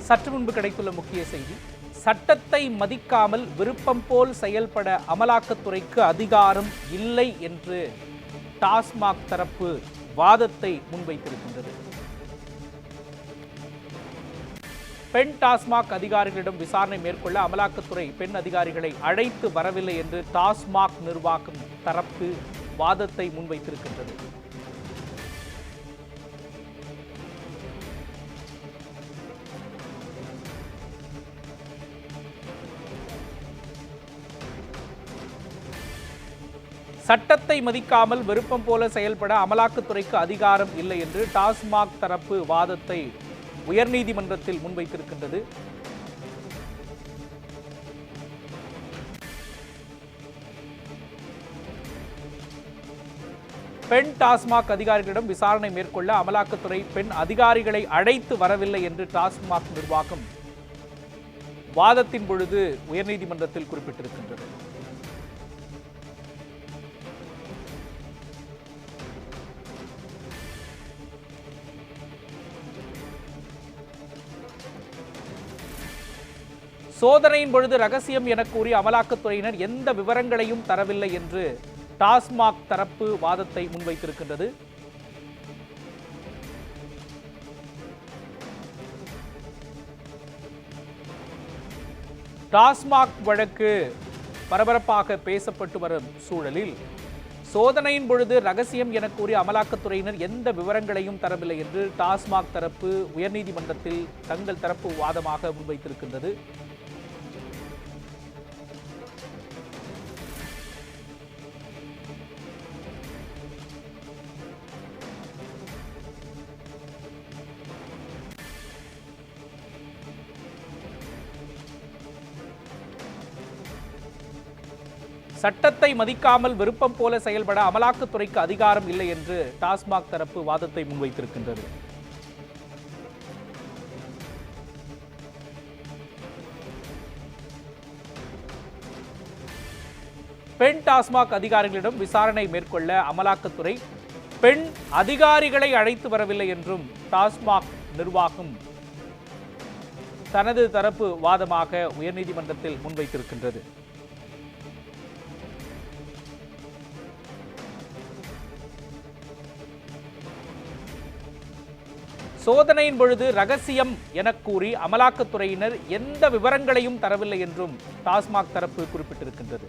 சற்று முன்பு கிடைத்துள்ள முக்கிய செய்தி, சட்டத்தை மதிக்காமல் விருப்பம் போல் செயல்பட அமலாக்கத்துறைக்கு அதிகாரம் இல்லை என்று டாஸ்மாக் தரப்பு வாதத்தை முன்வைத்திருக்கின்றது. பெண் டாஸ்மாக் அதிகாரிகளிடம் விசாரணை மேற்கொள்ள அமலாக்கத்துறை பெண் அதிகாரிகளை அழைத்து வரவில்லை என்று டாஸ்மாக் நிர்வாகம் தரப்பு வாதத்தை முன்வைத்திருக்கின்றது. சட்டத்தை மதிக்காமல் விருப்பம் போல செயல்பட அமலாக்கத்துறைக்கு அதிகாரம் இல்லை என்று டாஸ்மாக் தரப்பு வாதத்தை உயர்நீதிமன்றத்தில் முன்வைத்திருக்கின்றது. பெண் டாஸ்மாக் அதிகாரிகளிடம் விசாரணை மேற்கொள்ள அமலாக்கத்துறை பெண் அதிகாரிகளை அழைத்து வரவில்லை என்று டாஸ்மாக் நிர்வாகம் வாதத்தின் பொழுது உயர்நீதிமன்றத்தில் குறிப்பிட்டிருக்கின்றது. சோதனையின் பொழுது ரகசியம் என கூறி அமலாக்கத்துறையினர் எந்த விவரங்களையும் தரவில்லை என்று டாஸ்மாக் தரப்பு வாதத்தை முன்வைத்திருக்கின்றது. டாஸ்மாக் வழக்கு பரபரப்பாக பேசப்பட்டு வரும் சூழலில் சோதனையின் பொழுது ரகசியம் என கூறி அமலாக்கத்துறையினர் எந்த விவரங்களையும் தரவில்லை என்று டாஸ்மாக் தரப்பு உயர்நீதிமன்றத்தில் தங்கள் தரப்பு வாதமாக முன்வைத்திருக்கின்றது. சட்டத்தை மதிக்காமல் விருப்பம் போல செயல்பட அமலாக்கத்துறைக்கு அதிகாரம் இல்லை என்று டாஸ்மாக் தரப்பு வாதத்தை முன்வைத்திருக்கின்றது. பெண் டாஸ்மாக் அதிகாரிகளிடம் விசாரணை மேற்கொள்ள அமலாக்கத்துறை பெண் அதிகாரிகளை அழைத்து வரவில்லை என்றும் டாஸ்மாக் நிர்வாகம் தனது தரப்பு வாதமாக உயர்நீதிமன்றத்தில் முன்வைத்திருக்கின்றது. சோதனையின் பொழுது ரகசியம் என கூறி அமலாக்கத்துறையினர் எந்த விவரங்களையும் தரவில்லை என்றும் டாஸ்மாக் தரப்பு குறிப்பிட்டிருக்கின்றது.